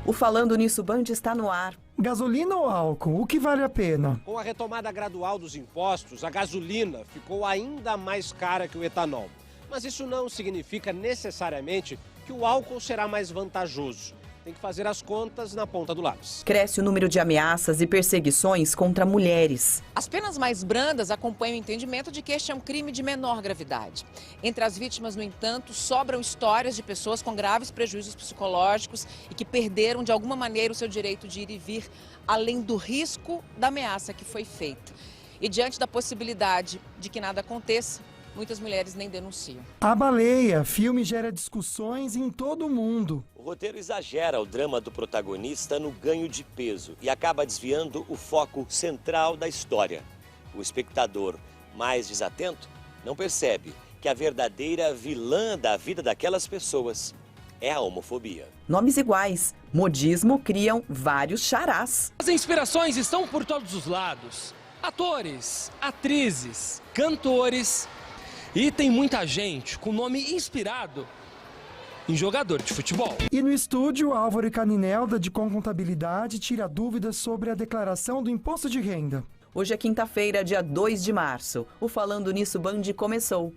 O Falando Nisso Band está no ar. Gasolina ou álcool? O que vale a pena? Com a retomada gradual dos impostos, a gasolina ficou ainda mais cara que o etanol. Mas isso não significa necessariamente que o álcool será mais vantajoso. Tem que fazer as contas na ponta do lápis. Cresce o número de ameaças e perseguições contra mulheres. As penas mais brandas acompanham o entendimento de que este é um crime de menor gravidade. Entre as vítimas, no entanto, sobram histórias de pessoas com graves prejuízos psicológicos e que perderam de alguma maneira o seu direito de ir e vir, além do risco da ameaça que foi feita. E diante da possibilidade de que nada aconteça, muitas mulheres nem denunciam. A Baleia, filme gera discussões em todo o mundo. O roteiro exagera o drama do protagonista no ganho de peso e acaba desviando o foco central da história. O espectador mais desatento não percebe que a verdadeira vilã da vida daquelas pessoas é a homofobia. Nomes iguais, modismo criam vários charás. As inspirações estão por todos os lados. Atores, atrizes, cantores. E tem muita gente com nome inspirado em jogador de futebol. E no estúdio, Álvaro e Caninelda, de Com Contabilidade, tira dúvidas sobre a declaração do imposto de renda. Hoje é quinta-feira, dia 2 de março. O Falando Nisso Band começou.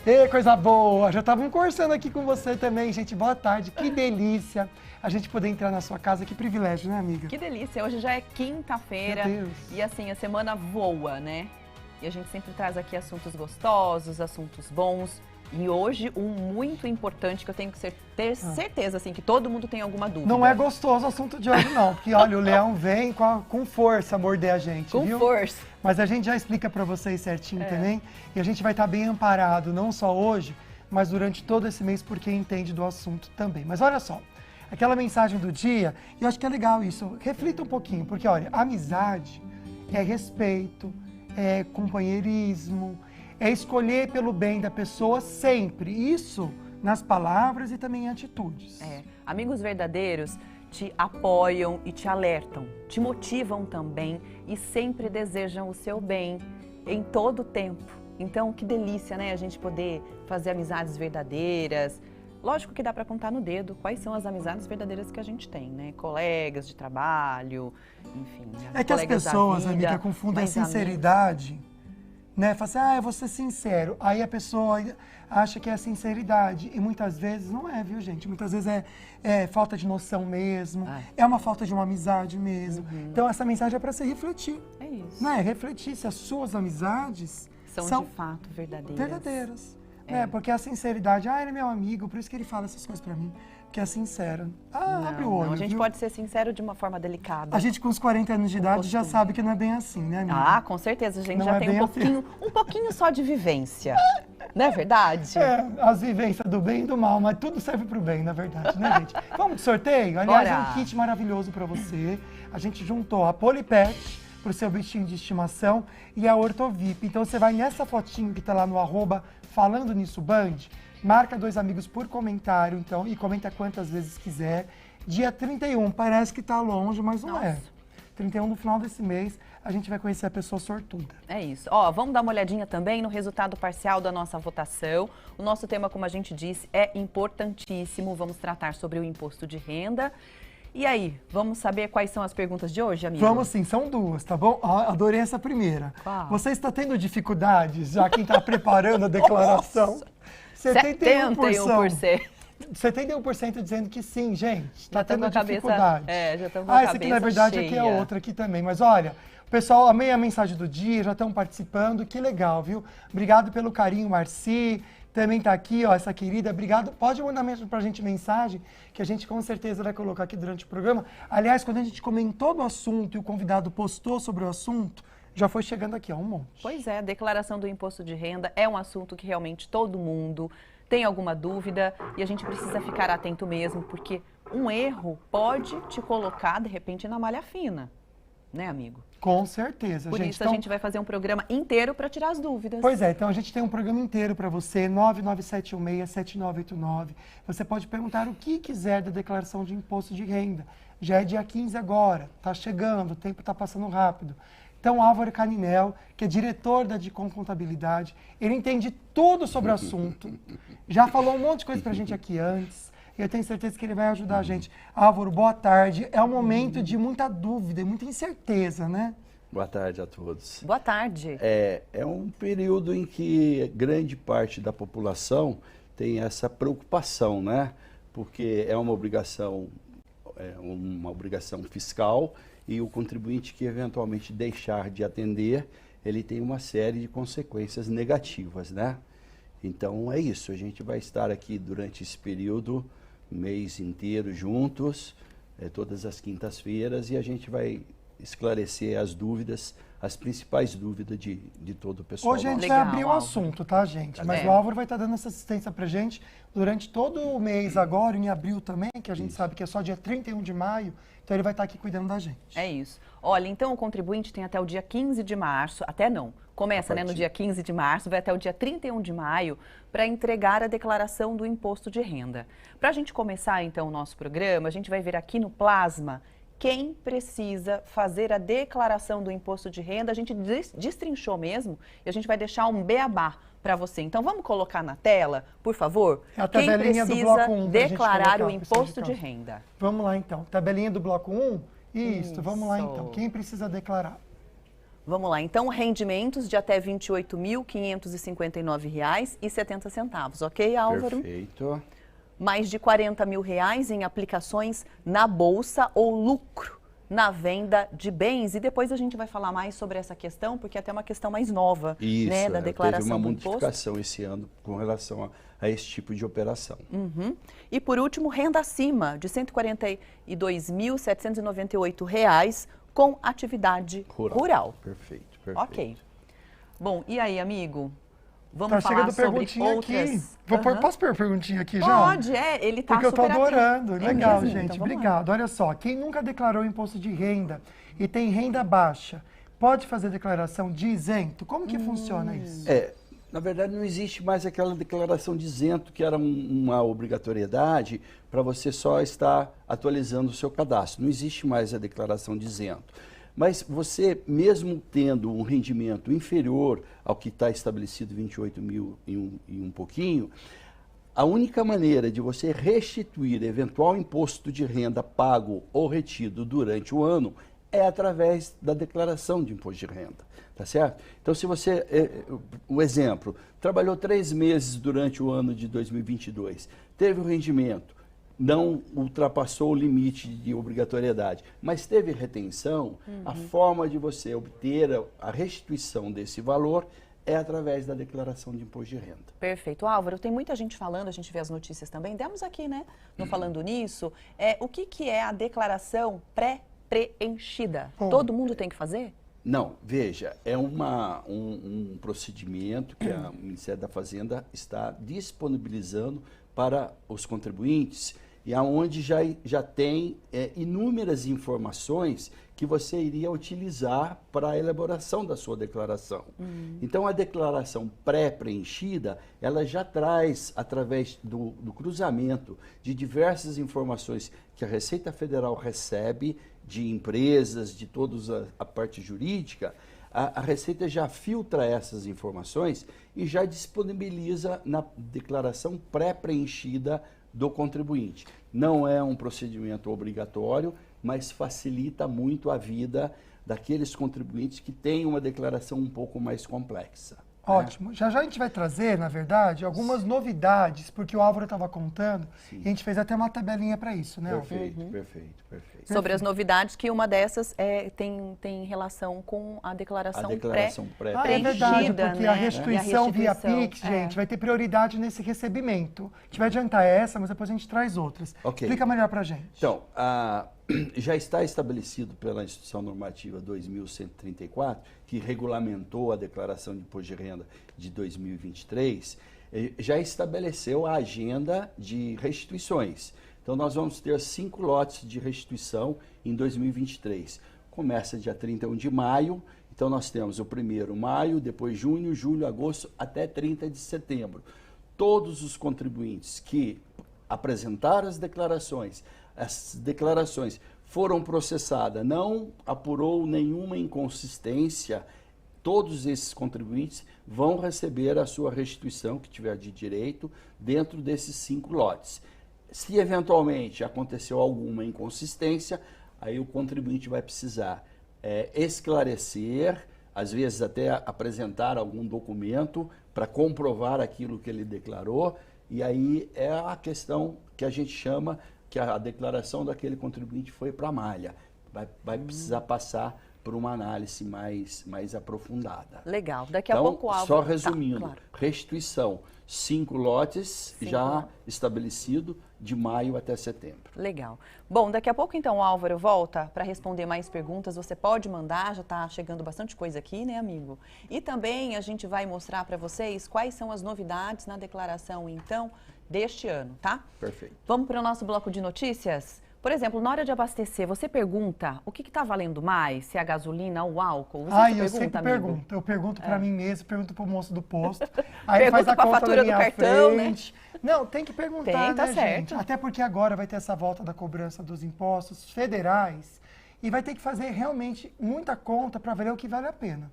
Ei, coisa boa! Já estavam conversando aqui com você também, gente. Boa tarde, que delícia a gente poder entrar na sua casa. Que privilégio, né, amiga? Que delícia! Hoje já é quinta-feira e assim, a semana voa, né? E a gente sempre traz aqui assuntos gostosos, assuntos bons. E hoje, um muito importante que eu tenho que ter certeza, assim, que todo mundo tem alguma dúvida. Não é gostoso o assunto de hoje, não. Porque, olha, o leão vem com força morder a gente, viu? Com força. Mas a gente já explica pra vocês certinho também. E a gente vai estar bem amparado, não só hoje, mas durante todo esse mês, porque entende do assunto também. Mas olha só, aquela mensagem do dia, e eu acho que é legal isso. Reflita um pouquinho, porque, olha, amizade é respeito, é companheirismo, é escolher pelo bem da pessoa sempre. Isso nas palavras e também em atitudes. Amigos verdadeiros te apoiam e te alertam, te motivam também e sempre desejam o seu bem em todo o tempo. Então, que delícia, né? A gente poder fazer amizades verdadeiras. Lógico que dá para contar no dedo quais são as amizades verdadeiras que a gente tem, né? Colegas de trabalho, enfim. É que as pessoas, amiga, confundem a sinceridade, né? Fala assim, eu vou ser sincero. Aí a pessoa acha que é sinceridade. E muitas vezes não é, viu, gente? Muitas vezes é falta de noção mesmo. É uma falta de uma amizade mesmo. Então essa mensagem é para você refletir. É isso. Né? Refletir se as suas amizades são de fato verdadeiras. Porque a sinceridade, ele é meu amigo, por isso que ele fala essas coisas pra mim, porque é sincero. Abre o olho, não, a gente pode ser sincero de uma forma delicada. A gente com os 40 anos de idade já sabe que não é bem assim, né, amiga? Com certeza, a gente já tem um pouquinho só de vivência, não é verdade? As vivências do bem e do mal, mas tudo serve pro bem, na verdade, né, gente? Vamos de sorteio? Aliás, é um kit maravilhoso pra você. A gente juntou a Polipet pro seu bichinho de estimação e a Ortovip. Então você vai nessa fotinho que tá lá no @Falando Nisso Band, marca 2 amigos por comentário, então, e comenta quantas vezes quiser. Dia 31, parece que tá longe, mas não é. 31, no final desse mês, a gente vai conhecer a pessoa sortuda. É isso. Vamos dar uma olhadinha também no resultado parcial da nossa votação. O nosso tema, como a gente disse, é importantíssimo. Vamos tratar sobre o imposto de renda. E aí, vamos saber quais são as perguntas de hoje, amigo? Vamos sim, são 2, tá bom? Adorei essa primeira. Qual? Você está tendo dificuldades, já quem está preparando a declaração? 71%. 71% dizendo que sim, gente. Está tendo cabeça, dificuldade. já estamos com a cabeça essa aqui na verdade cheia. aqui é outra aqui também. Mas olha, o pessoal, amei a mensagem do dia, já estão participando, que legal, viu? Obrigado pelo carinho, Marci. Também está aqui, essa querida, obrigado. Pode mandar mesmo pra gente mensagem, que a gente com certeza vai colocar aqui durante o programa. Aliás, quando a gente comentou do assunto e o convidado postou sobre o assunto, já foi chegando aqui, um monte. Pois é, a declaração do imposto de renda é um assunto que realmente todo mundo tem alguma dúvida e a gente precisa ficar atento mesmo, porque um erro pode te colocar, de repente, na malha fina. né, amigo? Com certeza, Por gente. isso a gente vai fazer um programa inteiro para tirar as dúvidas. Pois é, então a gente tem um programa inteiro para você, 997167989. Você pode perguntar o que quiser da declaração de imposto de renda. Já é dia 15 agora, tá chegando, o tempo tá passando rápido. Então, Álvaro Caninel, que é diretor da Dicom Contabilidade, ele entende tudo sobre o assunto. Já falou um monte de coisa pra gente aqui antes. E eu tenho certeza que ele vai ajudar a gente. Álvaro, boa tarde. É um momento de muita dúvida e muita incerteza, né? Boa tarde a todos. Boa tarde. É um período em que grande parte da população tem essa preocupação, né? Porque é uma obrigação fiscal e o contribuinte que eventualmente deixar de atender, ele tem uma série de consequências negativas, né? Então é isso, a gente vai estar aqui durante esse período, mês inteiro juntos, todas as quintas-feiras, e a gente vai esclarecer as dúvidas, as principais dúvidas de todo o pessoal. Hoje a gente Legal, vai abrir o Álvaro. assunto, tá, gente? Mas É. o Álvaro vai estar dando essa assistência pra gente durante todo o mês agora, em abril também, que a gente sabe que é só dia 31 de maio, então ele vai estar aqui cuidando da gente. É isso. Olha, então o contribuinte tem até o dia 15 de março, até não, começa no dia 15 de março, vai até o dia 31 de maio, para entregar a declaração do imposto de renda. Para a gente começar, então, o nosso programa, a gente vai ver aqui no Plasma quem precisa fazer a declaração do imposto de renda. A gente destrinchou mesmo e a gente vai deixar um beabá para você. Então, vamos colocar na tela, por favor, É a quem tabelinha do precisa bloco 1 pra gente declarar colocar, o pessoal de imposto de casa. renda. Vamos lá, então. Tabelinha do bloco 1? Isso, vamos lá, então. Isso. Quem precisa declarar? Vamos lá, então, rendimentos de até R$ 28.559,70, ok, Álvaro? Perfeito. Mais de R$ 40 mil em aplicações na Bolsa ou lucro na venda de bens. E depois a gente vai falar mais sobre essa questão, porque é até uma questão mais nova, Isso, né, da declaração teve uma do imposto. modificação esse ano com relação a esse tipo de operação. Uhum. E por último, renda acima de R$ 142.798 com atividade rural. Perfeito, perfeito. Ok. Bom, e aí, amigo? Vamos Tá falar chegando sobre perguntinha outras... aqui. Posso pôr perguntinha aqui já? Pode, ele tá Porque eu tô super atento. adorando. É Legal, mesmo? gente. Então, vamos lá. Obrigado. Olha só, quem nunca declarou imposto de renda e tem renda baixa, pode fazer declaração de isento? Como que funciona isso? Na verdade, não existe mais aquela declaração de isento, que era uma obrigatoriedade para você só estar atualizando o seu cadastro. Não existe mais a declaração de isento. Mas você, mesmo tendo um rendimento inferior ao que está estabelecido 28 mil e um pouquinho, a única maneira de você restituir eventual imposto de renda pago ou retido durante o ano é através da declaração de imposto de renda, tá certo? Então, se você, o exemplo, trabalhou 3 meses durante o ano de 2022, teve o rendimento, não ultrapassou o limite de obrigatoriedade, mas teve retenção, a forma de você obter a restituição desse valor é através da declaração de imposto de renda. Perfeito. Álvaro, tem muita gente falando, a gente vê as notícias também, demos aqui, né, no Falando Nisso, o que é a declaração pré-preenchida? Todo mundo tem que fazer? Não, veja, é um procedimento que o Ministério da Fazenda está disponibilizando para os contribuintes e aonde já tem inúmeras informações que você iria utilizar para a elaboração da sua declaração. Então, a declaração pré-preenchida, ela já traz, através do cruzamento de diversas informações que a Receita Federal recebe de empresas, de toda a parte jurídica, a Receita já filtra essas informações e já disponibiliza na declaração pré-preenchida do contribuinte. Não é um procedimento obrigatório, mas facilita muito a vida daqueles contribuintes que têm uma declaração um pouco mais complexa. Ótimo. Já a gente vai trazer, na verdade, algumas novidades, porque o Álvaro estava contando, e a gente fez até uma tabelinha para isso, né, Álvaro? Perfeito, perfeito, perfeito. Sobre as novidades, que uma dessas tem relação com a declaração, A declaração É pré-preenchida, verdade, porque né? a restituição via restituição, Pix, gente, vai ter prioridade nesse recebimento. A gente vai adiantar essa, mas depois a gente traz outras. Ok. Explica melhor pra gente. Então, já está estabelecido pela Instituição Normativa 2134, que regulamentou a declaração de imposto de renda de 2023, já estabeleceu a agenda de restituições. Então, nós vamos ter 5 lotes de restituição em 2023. começa dia 31 de maio. Então, nós temos o primeiro maio, depois junho, julho, agosto, até 30 de setembro. Todos os contribuintes que apresentaram as declarações foram processadas, não apurou nenhuma inconsistência, todos esses contribuintes vão receber a sua restituição, que tiver de direito, dentro desses 5 lotes. Se eventualmente aconteceu alguma inconsistência, aí o contribuinte vai precisar esclarecer, às vezes até apresentar algum documento para comprovar aquilo que ele declarou, e aí é a questão que a gente chama que a declaração daquele contribuinte foi para a malha. Vai precisar passar por uma análise mais aprofundada. Legal. Daqui a então, pouco o Álvaro... só resumindo, claro. Restituição, 5 lotes já estabelecido de maio até setembro. Legal. Bom, daqui a pouco então o Álvaro volta para responder mais perguntas. Você pode mandar, já está chegando bastante coisa aqui, né, amigo? E também a gente vai mostrar para vocês quais são as novidades na declaração, então, deste ano, tá? Perfeito. Vamos para o nosso bloco de notícias? Por exemplo, na hora de abastecer, você pergunta o que está valendo mais, se é a gasolina ou o álcool? Você eu sempre amigo? pergunto. Eu pergunto para mim mesmo, pergunto para o moço do posto. Aí Pergunta faz a pra conta fatura na do minha cartão, frente. Não, tem que perguntar, Tem, tá né, certo. gente? Até porque agora vai ter essa volta da cobrança dos impostos federais e vai ter que fazer realmente muita conta para ver o que vale a pena.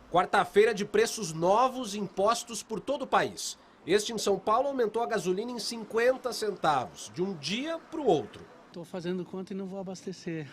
Quarta-feira de preços novos impostos por todo o país. Este em São Paulo aumentou a gasolina em 50 centavos, de um dia para o outro. Estou fazendo conta e não vou abastecer.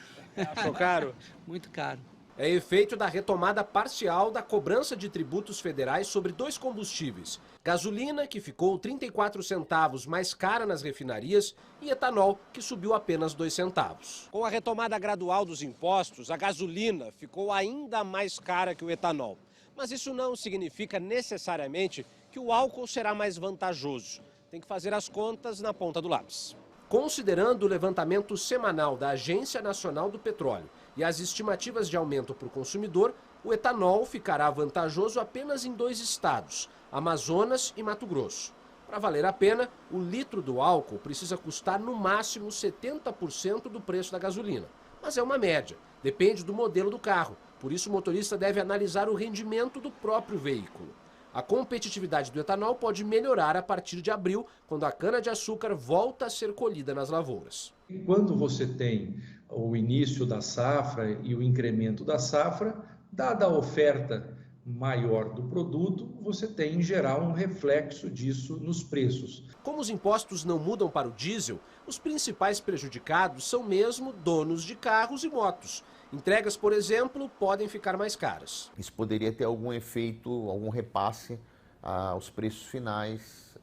Achou caro? Muito caro. É efeito da retomada parcial da cobrança de tributos federais sobre 2 combustíveis. Gasolina, que ficou 34 centavos mais cara nas refinarias, e etanol, que subiu apenas 2 centavos. Com a retomada gradual dos impostos, a gasolina ficou ainda mais cara que o etanol. Mas isso não significa necessariamente que o álcool será mais vantajoso. Tem que fazer as contas na ponta do lápis. Considerando o levantamento semanal da Agência Nacional do Petróleo e as estimativas de aumento para o consumidor, o etanol ficará vantajoso apenas em 2 estados, Amazonas e Mato Grosso. Para valer a pena, o litro do álcool precisa custar no máximo 70% do preço da gasolina. Mas é uma média, depende do modelo do carro, por isso o motorista deve analisar o rendimento do próprio veículo. A competitividade do etanol pode melhorar a partir de abril, quando a cana-de-açúcar volta a ser colhida nas lavouras. Quando você tem o início da safra e o incremento da safra, dada a oferta maior do produto, você tem em geral um reflexo disso nos preços. Como os impostos não mudam para o diesel, os principais prejudicados são mesmo donos de carros e motos. Entregas, por exemplo, podem ficar mais caras. Isso poderia ter algum efeito, algum repasse aos preços finais,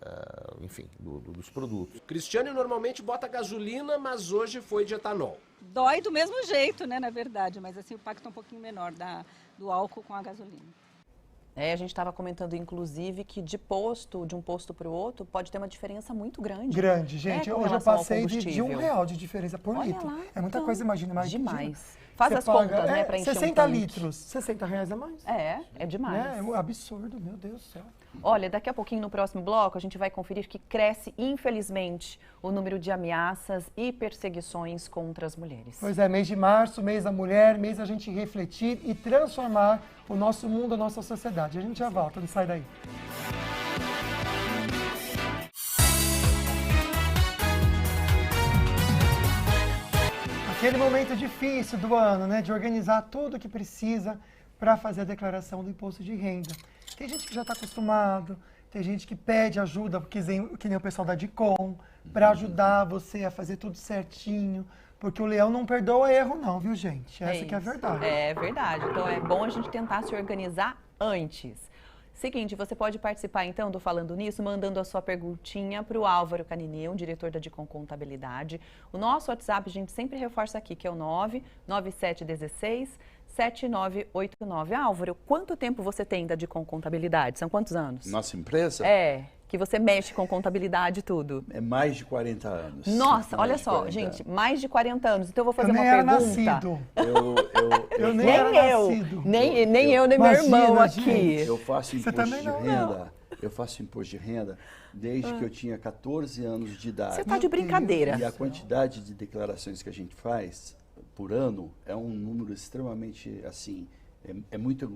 enfim, dos produtos. Cristiane normalmente bota gasolina, mas hoje foi de etanol. Dói do mesmo jeito, né, na verdade, mas assim o impacto é um pouquinho menor do álcool com a gasolina. A gente estava comentando, inclusive, que de um posto para o outro, pode ter uma diferença muito grande. Grande, gente. Hoje eu passei de R$1 de diferença por litro. Lá, é muita coisa, imagina. Mais demais. Faz as contas, né, para encher 60 um tanque. litros, R$60 a mais. É demais. É um absurdo, meu Deus do céu. Olha, daqui a pouquinho, no próximo bloco, a gente vai conferir que cresce, infelizmente, o número de ameaças e perseguições contra as mulheres. Pois é, mês de março, mês da mulher, mês a gente refletir e transformar o nosso mundo, a nossa sociedade. A gente já volta, não sai daí. Aquele momento difícil do ano, né, de organizar tudo o que precisa para fazer a declaração do imposto de renda. Tem gente que já está acostumado, tem gente que pede ajuda, que nem o pessoal da DICOM, para ajudar você a fazer tudo certinho, porque o leão não perdoa erro não, viu, gente? Essa que é a verdade. É verdade. Então é bom a gente tentar se organizar antes. Seguinte, você pode participar então do Falando Nisso, mandando a sua perguntinha para o Álvaro Canineu, diretor da DICOM Contabilidade. O nosso WhatsApp, a gente sempre reforça aqui, que é o 99716-7989. Álvaro, quanto tempo você tem da DICOM Contabilidade? São quantos anos? Nossa empresa? Que você mexe com contabilidade e tudo. É mais de 40 anos. Nossa, olha só, gente, mais de 40 anos. Então eu vou fazer uma pergunta. Nascido. Eu nem era nascido. Nem eu, nem meu irmão aqui. Eu faço imposto de renda. Eu faço imposto de renda desde que eu tinha 14 anos de idade. Você tá de brincadeira. E a quantidade de declarações que a gente faz por ano é um número extremamente, assim,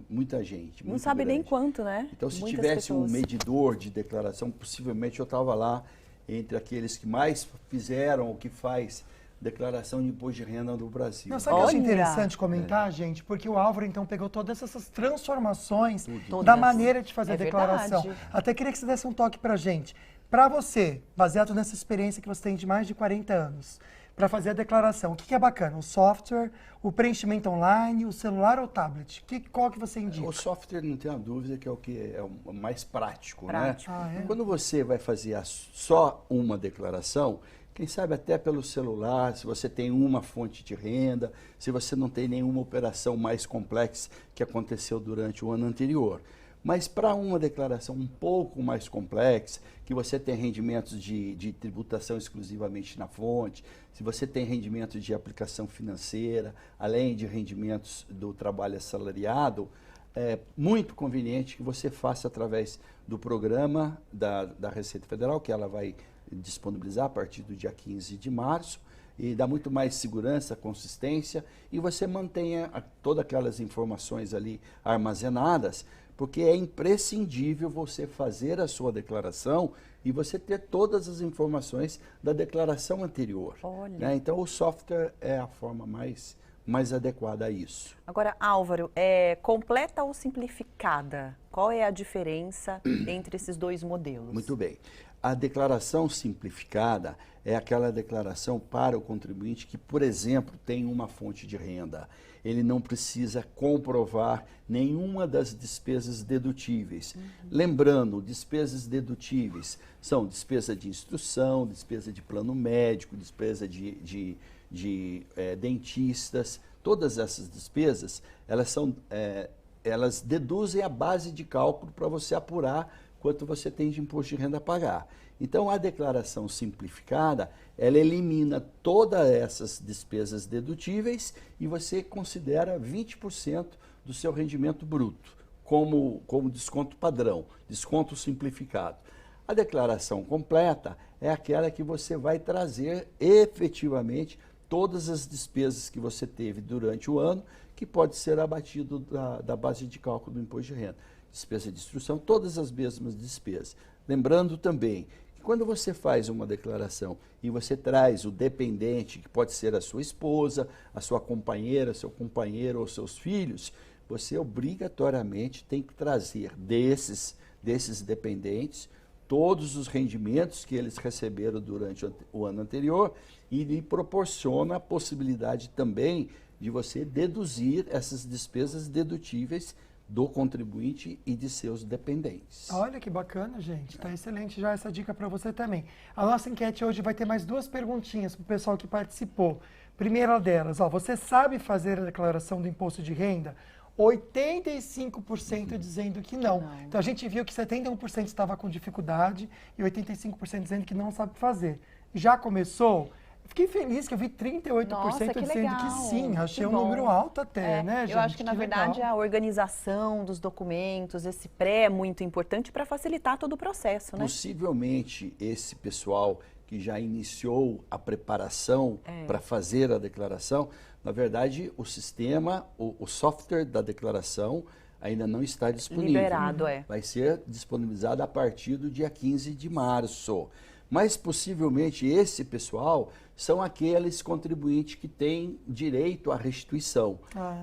muita gente. Não sabe nem quanto, né? Então, se Muitas tivesse pessoas. um medidor de declaração, possivelmente eu estava lá entre aqueles que mais fizeram ou que faz declaração de imposto de renda no Brasil. Não, sabe o que eu acho interessante comentar, gente? Porque o Álvaro, então, pegou todas essas transformações da maneira de fazer a declaração. Verdade. Até queria que você desse um toque pra gente. Pra você, baseado nessa experiência que você tem de mais de 40 anos, para fazer a declaração, o que é bacana? O software, o preenchimento online, o celular ou o tablet? Qual que você indica? O software, não tem a dúvida, que é o que é o mais prático, Prático. né? Ah, é? Quando você vai fazer só uma declaração, quem sabe até pelo celular, se você tem uma fonte de renda, se você não tem nenhuma operação mais complexa que aconteceu durante o ano anterior. Mas para uma declaração um pouco mais complexa, que você tem rendimentos de tributação exclusivamente na fonte, se você tem rendimentos de aplicação financeira, além de rendimentos do trabalho assalariado, é muito conveniente que você faça através do programa da Receita Federal, que ela vai disponibilizar a partir do dia 15 de março, e dá muito mais segurança, consistência, e você mantenha todas aquelas informações ali armazenadas, porque é imprescindível você fazer a sua declaração e você ter todas as informações da declaração anterior. Olha. Né? Então, o software é a forma mais adequada a isso. Agora, Álvaro, completa ou simplificada? Qual é a diferença entre esses dois modelos? Muito bem. A declaração simplificada é aquela declaração para o contribuinte que, por exemplo, tem uma fonte de renda. Ele não precisa comprovar nenhuma das despesas dedutíveis. Lembrando, despesas dedutíveis são despesa de instrução, despesa de plano médico, despesa de dentistas. Todas essas despesas, elas deduzem a base de cálculo para você apurar quanto você tem de imposto de renda a pagar. Então, a declaração simplificada, ela elimina todas essas despesas dedutíveis e você considera 20% do seu rendimento bruto como desconto padrão, desconto simplificado. A declaração completa é aquela que você vai trazer efetivamente todas as despesas que você teve durante o ano, que pode ser abatido da base de cálculo do imposto de renda. Despesa de instrução, todas as mesmas despesas. Lembrando também que quando você faz uma declaração e você traz o dependente, que pode ser a sua esposa, a sua companheira, seu companheiro ou seus filhos, você obrigatoriamente tem que trazer desses dependentes todos os rendimentos que eles receberam durante o ano anterior e lhe proporciona a possibilidade também de você deduzir essas despesas dedutíveis do contribuinte e de seus dependentes. Olha que bacana, gente. Tá excelente já essa dica para você também. A nossa enquete hoje vai ter mais 2 perguntinhas para o pessoal que participou. Primeira delas, você sabe fazer a declaração do imposto de renda? 85% dizendo que não. Então a gente viu que 71% estava com dificuldade e 85% dizendo que não sabe fazer. Já começou? Fiquei feliz que eu vi 38% Nossa, dizendo legal. que sim. Achei Que um bom. número alto até, né, gente? Eu acho que, na verdade, a organização dos documentos, esse pré é muito importante para facilitar todo o processo, né? Possivelmente, esse pessoal que já iniciou a preparação para fazer a declaração, na verdade, o sistema, o software da declaração ainda não está disponível. Liberado, Vai ser disponibilizado a partir do dia 15 de março. Mas, possivelmente, esse pessoal são aqueles contribuintes que têm direito à restituição.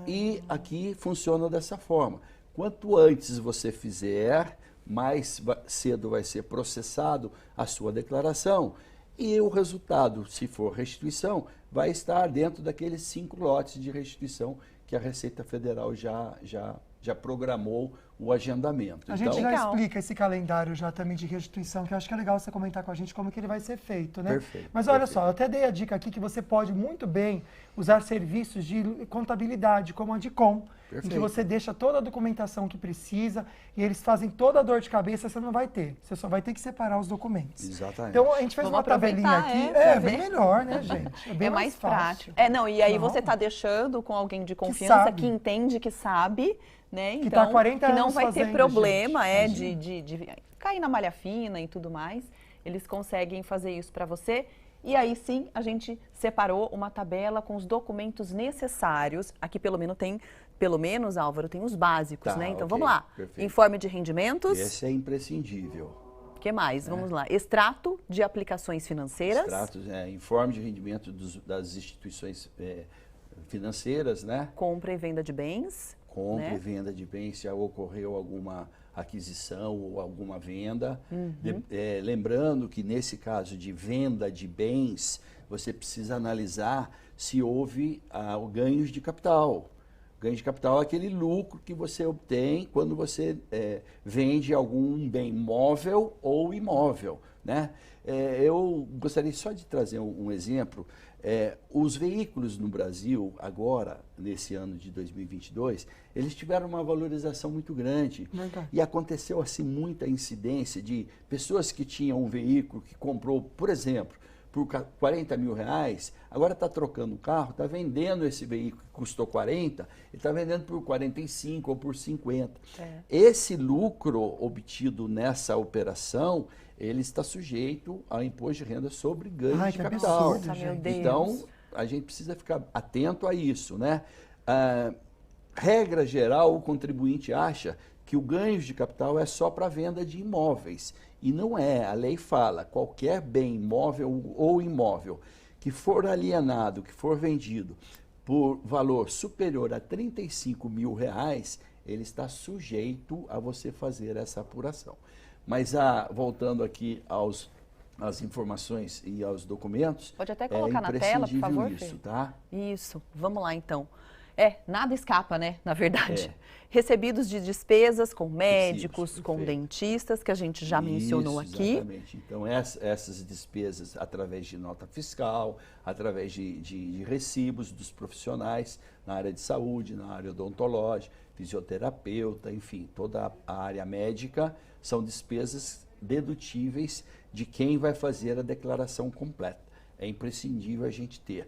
E aqui funciona dessa forma. Quanto antes você fizer, mais cedo vai ser processado a sua declaração. E o resultado, se for restituição, vai estar dentro daqueles 5 lotes de restituição que a Receita Federal já programou o agendamento. A gente já explica esse calendário já também de restituição, que eu acho que é legal você comentar com a gente como que ele vai ser feito, né? Perfeito. Mas olha só, eu até dei a dica aqui que você pode muito bem usar serviços de contabilidade, como a Dicom, em que você deixa toda a documentação que precisa e eles fazem toda a dor de cabeça, você não vai ter. Você só vai ter que separar os documentos. Exatamente. Então, a gente fez uma tabelinha aqui. É bem melhor, né, gente? É bem mais fácil. prático. E aí você está deixando com alguém de confiança que entende, que sabe, né? Que Então, tá 40 que não anos vai fazendo, ter problema gente. de cair na malha fina e tudo mais. Eles conseguem fazer isso para você. E aí sim, a gente separou uma tabela com os documentos necessários. Aqui pelo menos, Álvaro, tem os básicos, Tá, né? Então ok, vamos lá. perfeito. Informe de rendimentos. Esse é imprescindível. O que mais? Vamos lá. Extrato de aplicações financeiras. Extratos, informe de rendimento das instituições financeiras, né? Compra e venda de bens. Compra né? e venda de bens, se ocorreu alguma aquisição ou alguma venda. Lembrando que nesse caso de venda de bens, você precisa analisar se houve ganhos de capital. Ganho de capital é aquele lucro que você obtém quando você vende algum bem móvel ou imóvel, né? Eu gostaria só de trazer um exemplo. Os veículos no Brasil, agora, nesse ano de 2022, eles tiveram uma valorização muito grande. Verdade. E aconteceu assim muita incidência de pessoas que tinham um veículo que comprou, por exemplo, por 40 mil reais, agora está trocando o carro, está vendendo esse veículo que custou 40, ele está vendendo por 45 ou por 50. Esse lucro obtido nessa operação, ele está sujeito ao imposto de renda sobre ganho de capital. Absurdo, meu Deus. Então, a gente precisa ficar atento a isso, né? Regra geral, o contribuinte acha que o ganho de capital é só para venda de imóveis. E não é. A lei fala, qualquer bem móvel ou imóvel que for alienado, que for vendido por valor superior a 35 mil reais, ele está sujeito a você fazer essa apuração. Mas voltando aqui às informações e aos documentos, Pode até colocar na tela, por favor, isso, Fê? tá? Isso, vamos lá então. Nada escapa, né, na verdade. Recebidos de despesas com médicos, com dentistas, que a gente já mencionou aqui. Exatamente. Então, essas despesas através de nota fiscal, através de recibos dos profissionais na área de saúde, na área odontológica, fisioterapeuta, enfim, toda a área médica, são despesas dedutíveis de quem vai fazer a declaração completa. É imprescindível a gente ter.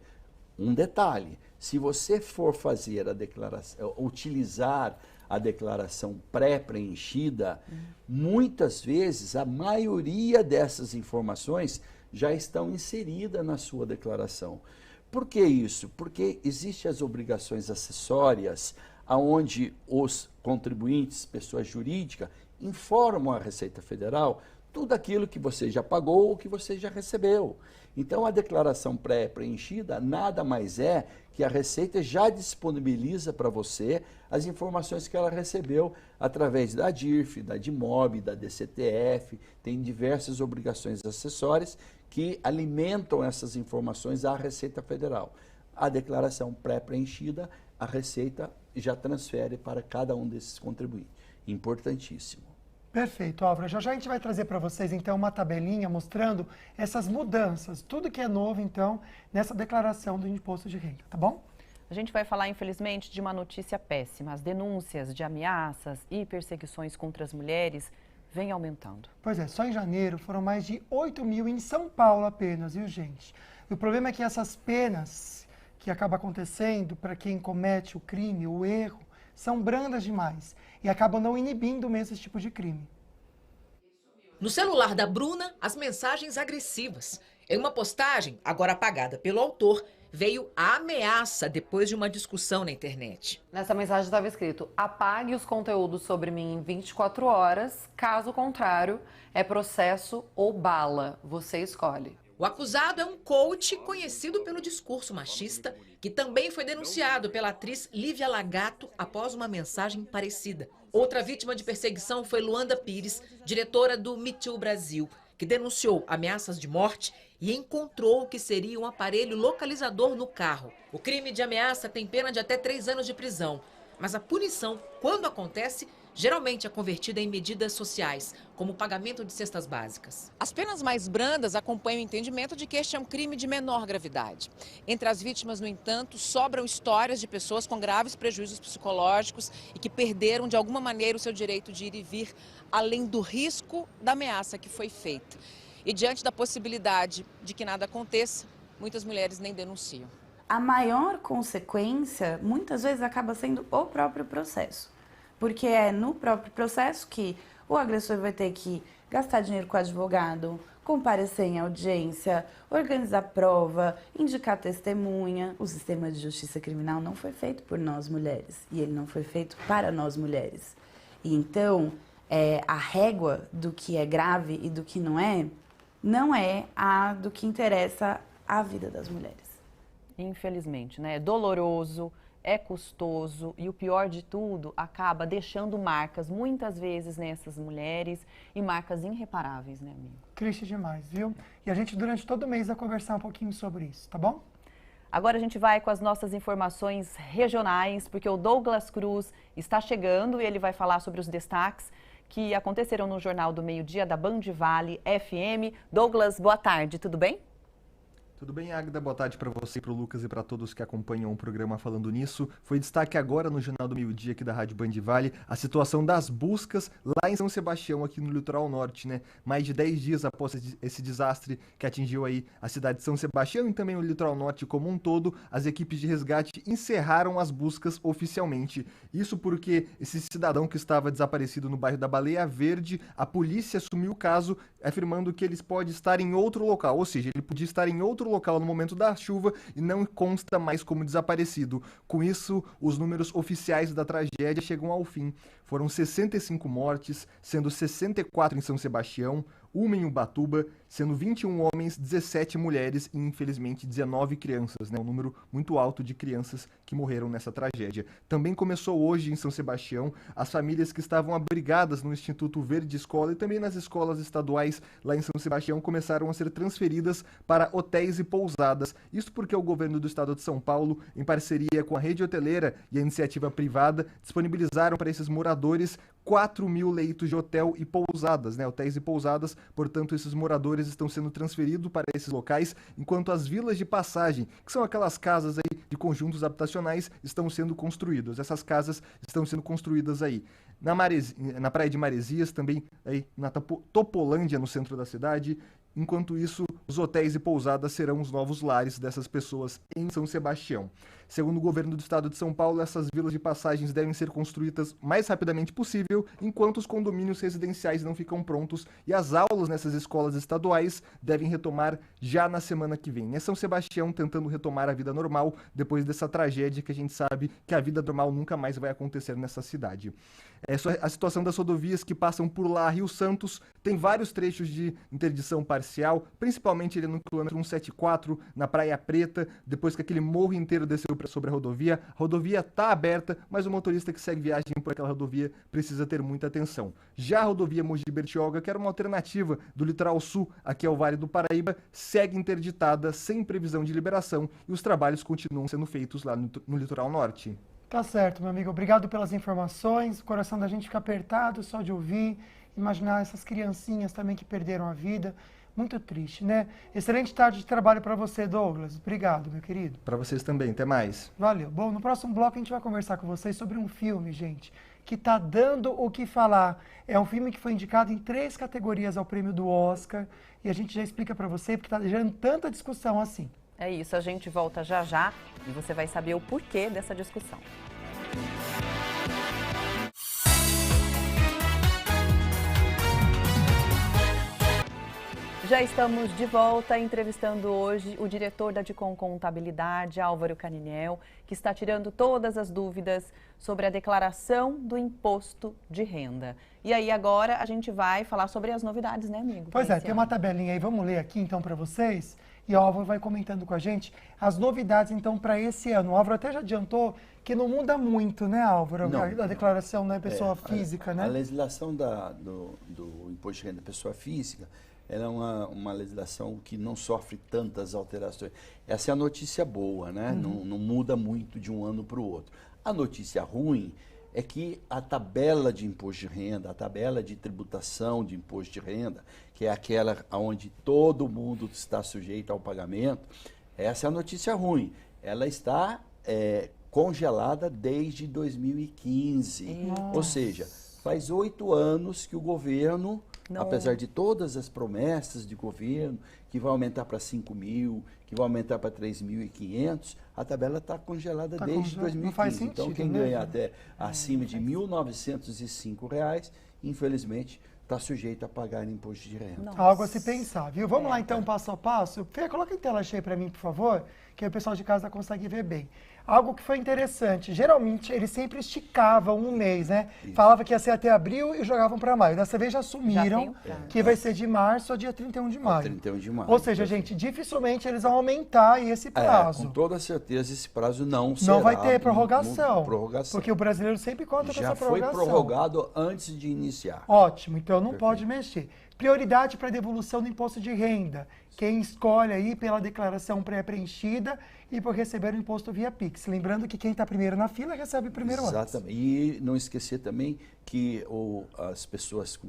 Um detalhe, se você for fazer a declaração, utilizar a declaração pré-preenchida, muitas vezes a maioria dessas informações já estão inseridas na sua declaração. Por que isso? Porque existem as obrigações acessórias, onde os contribuintes, pessoa jurídica, informam a Receita Federal tudo aquilo que você já pagou ou que você já recebeu. Então, a declaração pré-preenchida nada mais é que a Receita já disponibiliza para você as informações que ela recebeu através da DIRF, da DIMOB, da DCTF, tem diversas obrigações acessórias que alimentam essas informações à Receita Federal. A declaração pré-preenchida, a Receita já transfere para cada um desses contribuintes. Importantíssimo. Perfeito, Álvaro. Já a gente vai trazer para vocês, então, uma tabelinha mostrando essas mudanças, tudo que é novo, então, nessa declaração do imposto de renda, tá bom? A gente vai falar, infelizmente, de uma notícia péssima. As denúncias de ameaças e perseguições contra as mulheres vêm aumentando. Pois é, só em janeiro foram mais de 8 mil em São Paulo apenas, viu, gente? E o problema é que essas penas que acabam acontecendo para quem comete o crime, o erro, são brandas demais e acabam não inibindo mesmo esse tipo de crime. No celular da Bruna, as mensagens agressivas. Em uma postagem, agora apagada pelo autor, veio a ameaça depois de uma discussão na internet. Nessa mensagem estava escrito: apague os conteúdos sobre mim em 24 horas, caso contrário, é processo ou bala, você escolhe. O acusado é um coach conhecido pelo discurso machista, que também foi denunciado pela atriz Lívia Lagato após uma mensagem parecida. Outra vítima de perseguição foi Luanda Pires, diretora do Me Too Brasil, que denunciou ameaças de morte e encontrou o que seria um aparelho localizador no carro. O crime de ameaça tem pena de até 3 anos de prisão, mas a punição, quando acontece, geralmente é convertida em medidas sociais, como o pagamento de cestas básicas. As penas mais brandas acompanham o entendimento de que este é um crime de menor gravidade. Entre as vítimas, no entanto, sobram histórias de pessoas com graves prejuízos psicológicos e que perderam, de alguma maneira, o seu direito de ir e vir, além do risco da ameaça que foi feita. E diante da possibilidade de que nada aconteça, muitas mulheres nem denunciam. A maior consequência, muitas vezes, acaba sendo o próprio processo. Porque é no próprio processo que o agressor vai ter que gastar dinheiro com advogado, comparecer em audiência, organizar prova, indicar testemunha. O sistema de justiça criminal não foi feito por nós mulheres e ele não foi feito para nós mulheres. E então, a régua do que é grave e do que não é a do que interessa à vida das mulheres. Infelizmente, né? É doloroso, é custoso e o pior de tudo, acaba deixando marcas muitas vezes nessas mulheres e marcas irreparáveis, né, amigo? Triste demais, viu? E a gente durante todo mês vai conversar um pouquinho sobre isso, tá bom? Agora a gente vai com as nossas informações regionais, porque o Douglas Cruz está chegando e ele vai falar sobre os destaques que aconteceram no Jornal do Meio-Dia da Band Vale FM. Douglas, boa tarde, tudo bem? Tudo bem, Águida? Boa tarde para você, para o Lucas e para todos que acompanham o programa Falando Nisso. Foi destaque agora no Jornal do Meio-Dia aqui da Rádio Band Vale a situação das buscas lá em São Sebastião, aqui no litoral norte, né? Mais de 10 dias após esse desastre que atingiu aí a cidade de São Sebastião e também o litoral norte como um todo, as equipes de resgate encerraram as buscas oficialmente. Isso porque esse cidadão que estava desaparecido no bairro da Baleia Verde, a polícia assumiu o caso, afirmando que ele pode estar em outro local, ou seja, ele podia estar em outro local no momento da chuva e não consta mais como desaparecido. Com isso, os números oficiais da tragédia chegam ao fim. Foram 65 mortes, sendo 64 em São Sebastião, uma em Ubatuba, sendo 21 homens, 17 mulheres e, infelizmente, 19 crianças, né? Um número muito alto de crianças que morreram nessa tragédia. Também começou hoje em São Sebastião as famílias que estavam abrigadas no Instituto Verde Escola e também nas escolas estaduais lá em São Sebastião começaram a ser transferidas para hotéis e pousadas. Isso porque o governo do estado de São Paulo, em parceria com a rede hoteleira e a iniciativa privada, disponibilizaram para esses moradores 4.000 leitos de hotel e pousadas, né? Hotéis e pousadas. Portanto, esses moradores estão sendo transferidos para esses locais, enquanto as vilas de passagem, que são aquelas casas aí de conjuntos habitacionais, estão sendo construídas. Essas casas estão sendo construídas aí na Praia de Maresias, também aí na Topolândia, no centro da cidade. Enquanto isso, os hotéis e pousadas serão os novos lares dessas pessoas em São Sebastião. Segundo o governo do estado de São Paulo, essas vilas de passagens devem ser construídas o mais rapidamente possível, enquanto os condomínios residenciais não ficam prontos e as aulas nessas escolas estaduais devem retomar já na semana que vem. É São Sebastião tentando retomar a vida normal depois dessa tragédia que a gente sabe que a vida normal nunca mais vai acontecer nessa cidade. A situação das rodovias que passam por lá, Rio Santos, tem vários trechos de interdição parcial, principalmente ali no quilômetro 174, na Praia Preta, depois que aquele morro inteiro desceu sobre a rodovia está aberta, mas o motorista que segue viagem por aquela rodovia precisa ter muita atenção. Já a rodovia Mogi Bertioga, que era uma alternativa do litoral sul aqui ao Vale do Paraíba, segue interditada, sem previsão de liberação, e os trabalhos continuam sendo feitos lá no litoral norte. Tá certo, meu amigo. Obrigado pelas informações. O coração da gente fica apertado só de ouvir, imaginar essas criancinhas também que perderam a vida. Muito triste, né? Excelente tarde de trabalho para você, Douglas. Obrigado, meu querido. Para vocês também. Até mais. Valeu. Bom, no próximo bloco a gente vai conversar com vocês sobre um filme, gente, que tá dando o que falar. É um filme que foi indicado em 3 categorias ao prêmio do Oscar e a gente já explica para você porque tá gerando tanta discussão assim. É isso, a gente volta já já e você vai saber o porquê dessa discussão. Já estamos de volta entrevistando hoje o diretor da Dicom Contabilidade, Álvaro Caninel, que está tirando todas as dúvidas sobre a declaração do imposto de renda. E aí agora a gente vai falar sobre as novidades, né, amigo? Pois é, tem uma tabelinha aí, vamos ler aqui então para vocês. E o Álvaro vai comentando com a gente as novidades então para esse ano. O Álvaro até já adiantou que não muda muito, né, Álvaro? Não, a declaração não é pessoa física, né? A legislação do imposto de renda da pessoa física, ela é uma legislação que não sofre tantas alterações. Essa é a notícia boa, né? Não muda muito de um ano para o outro. A notícia ruim é que a tabela de imposto de renda, a tabela de tributação de imposto de renda, que é aquela onde todo mundo está sujeito ao pagamento, essa é a notícia ruim. Ela está congelada desde 2015. Nossa. Ou seja, faz 8 anos que o governo, apesar de todas as promessas de governo, que vai aumentar para 5.000, que vai aumentar para 3.500, a tabela está congelada desde 2015. Não faz sentido, então, quem ganha até acima de R$ 1.905, infelizmente, está sujeito a pagar imposto de renda. Algo a se pensar, viu? Vamos lá então, passo a passo. Fê, coloca em tela cheia para mim, por favor, que aí o pessoal de casa consegue ver bem. Algo que foi interessante, geralmente eles sempre esticavam um mês, né? Isso. Falava que ia ser até abril e jogavam para maio. Dessa vez já assumiram que vai ser de março ao dia 31 de maio. 31 de maio. Ou seja, gente, dificilmente eles vão aumentar esse prazo. Com toda certeza esse prazo não será. Não vai ter prorrogação, prorrogação. porque o brasileiro sempre conta com essa prorrogação. Já foi prorrogado antes de iniciar. Ótimo, então não pode mexer. Prioridade para devolução do imposto de renda. Quem escolhe aí pela declaração pré-preenchida e por receber o imposto via Pix. Lembrando que quem está primeiro na fila recebe primeiro antes. Exatamente. E não esquecer também que as pessoas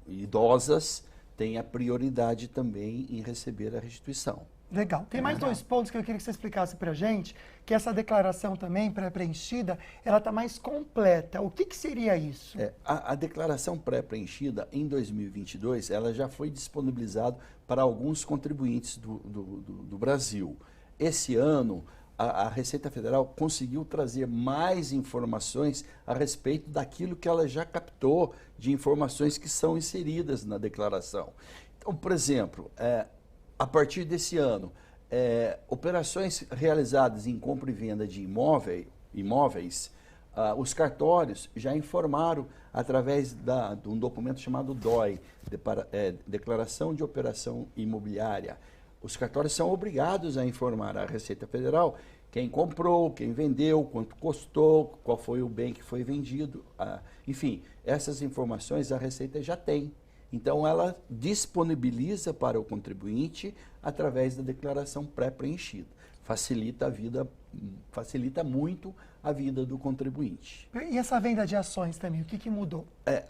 idosas têm a prioridade também em receber a restituição. Legal. Tem mais dois pontos que eu queria que você explicasse para a gente, que essa declaração também pré-preenchida, ela está mais completa. O que seria isso? A declaração pré-preenchida, em 2022, ela já foi disponibilizada para alguns contribuintes do Brasil. Esse ano, a Receita Federal conseguiu trazer mais informações a respeito daquilo que ela já captou de informações que são inseridas na declaração. Então, por exemplo, a partir desse ano, operações realizadas em compra e venda de imóveis, os cartórios já informaram através de um documento chamado DOI, Declaração de Operação Imobiliária. Os cartórios são obrigados a informar à Receita Federal quem comprou, quem vendeu, quanto custou, qual foi o bem que foi vendido. Enfim, essas informações a Receita já tem. Então, ela disponibiliza para o contribuinte através da declaração pré-preenchida. Facilita muito a vida do contribuinte. E essa venda de ações também, o que mudou?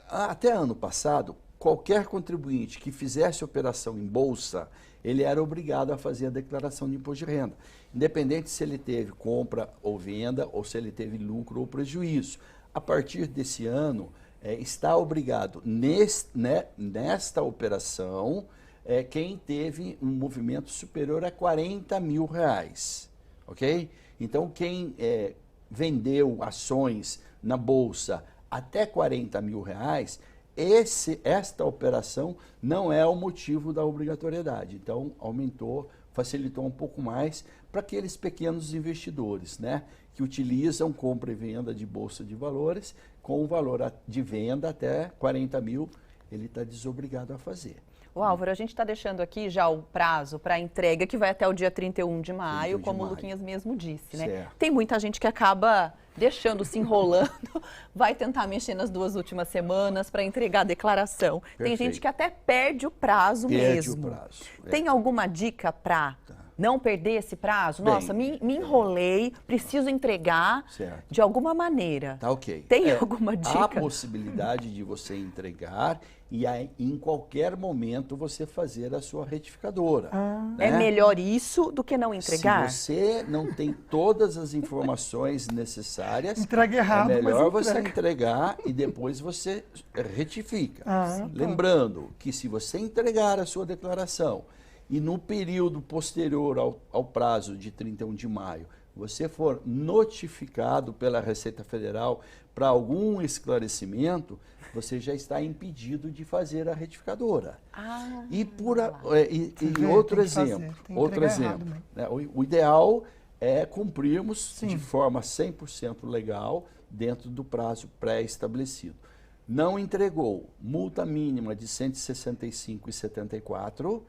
Até ano passado, qualquer contribuinte que fizesse operação em bolsa, ele era obrigado a fazer a declaração de imposto de renda, independente se ele teve compra ou venda, ou se ele teve lucro ou prejuízo. A partir desse ano, está obrigado nesta operação quem teve um movimento superior a R$40 mil, ok? Então, quem vendeu ações na Bolsa até R$40 mil, esta operação não é o motivo da obrigatoriedade. Então, facilitou um pouco mais para aqueles pequenos investidores, né? Que utilizam compra e venda de Bolsa de Valores com o valor de venda até 40 mil, ele está desobrigado a fazer. Álvaro, a gente está deixando aqui já o prazo para entrega, que vai até o dia 31 de maio, como o Luquinhas mesmo disse, né? Certo. Tem muita gente que acaba deixando, se enrolando, vai tentar mexer nas 2 últimas semanas para entregar a declaração. Perfeito. Tem gente que até perde o prazo mesmo. O prazo. Tem alguma dica para não perder esse prazo? Bem, Nossa, me enrolei, preciso entregar de alguma maneira. Tá ok. Tem alguma dica? Há possibilidade de você entregar e aí, em qualquer momento você fazer a sua retificadora. Né? É melhor isso do que não entregar? Se você não tem todas as informações necessárias, entrega errado, é melhor você entregar e depois você retifica. Lembrando que se você entregar a sua declaração e no período posterior ao prazo de 31 de maio, você for notificado pela Receita Federal para algum esclarecimento, você já está impedido de fazer a retificadora. E outro exemplo, né, o ideal é cumprirmos de forma 100% legal dentro do prazo pré-estabelecido. Não entregou, multa mínima de R$ 165,74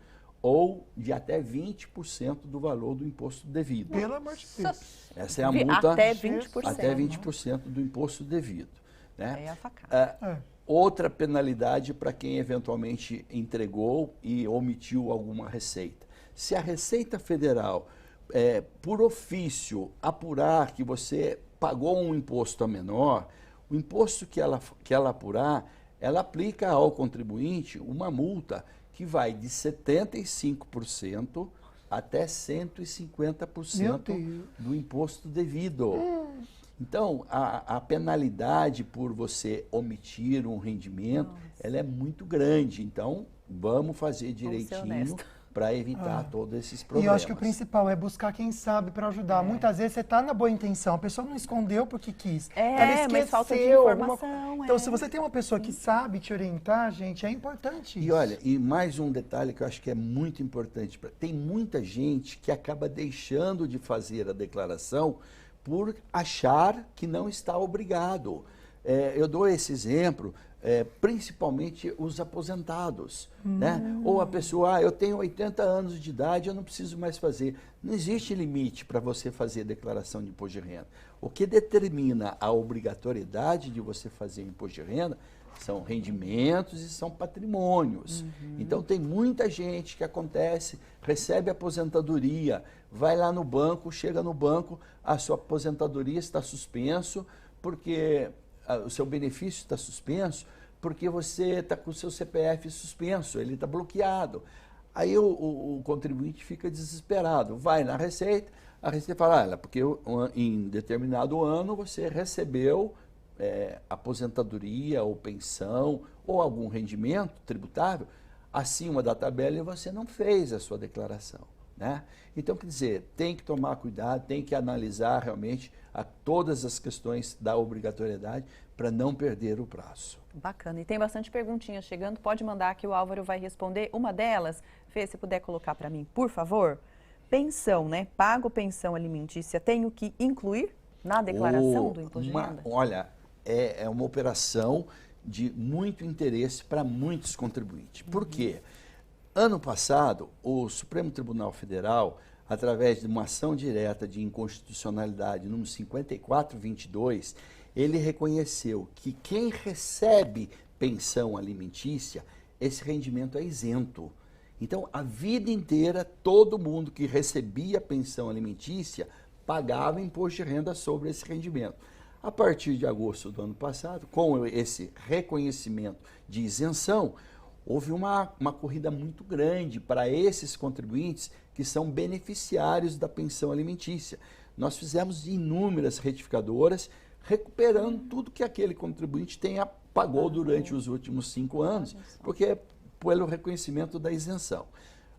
ou de até 20% do valor do imposto devido. Pelo amor de Deus. Essa é a multa. Até 20%. Até 20% do imposto devido. Né? É a facada. Outra penalidade para quem eventualmente entregou e omitiu alguma receita. Se a Receita Federal, por ofício, apurar que você pagou um imposto a menor, o imposto que ela apurar, ela aplica ao contribuinte uma multa que vai de 75% até 150% do imposto devido. Então, a penalidade por você omitir um rendimento, ela é muito grande. Então, vamos fazer direitinho para evitar todos esses problemas. E eu acho que o principal é buscar quem sabe para ajudar. Muitas vezes você está na boa intenção, a pessoa não escondeu porque quis. Ela esqueceu, mas falta de informação. Então, se você tem uma pessoa que sabe te orientar, gente, é importante isso. E olha, e mais um detalhe que eu acho que é muito importante. Tem muita gente que acaba deixando de fazer a declaração por achar que não está obrigado. Eu dou esse exemplo, principalmente os aposentados, né? Ou a pessoa, eu tenho 80 anos de idade, eu não preciso mais fazer. Não existe limite para você fazer declaração de imposto de renda. O que determina a obrigatoriedade de você fazer imposto de renda são rendimentos e são patrimônios. Então tem muita gente que recebe aposentadoria, vai lá no banco, chega no banco, a sua aposentadoria está suspenso porque o seu benefício está suspenso porque você está com o seu CPF suspenso, ele está bloqueado. Aí o contribuinte fica desesperado, vai na Receita, a Receita fala, olha, porque em determinado ano você recebeu aposentadoria ou pensão ou algum rendimento tributável acima da tabela e você não fez a sua declaração, né? Então, quer dizer, tem que tomar cuidado, tem que analisar realmente todas as questões da obrigatoriedade para não perder o prazo. Bacana. E tem bastante perguntinhas chegando, pode mandar que o Álvaro vai responder. Uma delas, Fê, se puder colocar para mim, por favor. Pensão, né? Pago pensão alimentícia, tenho que incluir na declaração do imposto de renda? Olha, é uma operação de muito interesse para muitos contribuintes. Por quê? Ano passado, o Supremo Tribunal Federal, através de uma ação direta de inconstitucionalidade número 5422, ele reconheceu que quem recebe pensão alimentícia, esse rendimento é isento. Então, a vida inteira, todo mundo que recebia pensão alimentícia pagava imposto de renda sobre esse rendimento. A partir de agosto do ano passado, com esse reconhecimento de isenção, houve uma corrida muito grande para esses contribuintes que são beneficiários da pensão alimentícia. Nós fizemos inúmeras retificadoras, recuperando tudo que aquele contribuinte pagou durante os últimos 5 anos, porque pelo reconhecimento da isenção.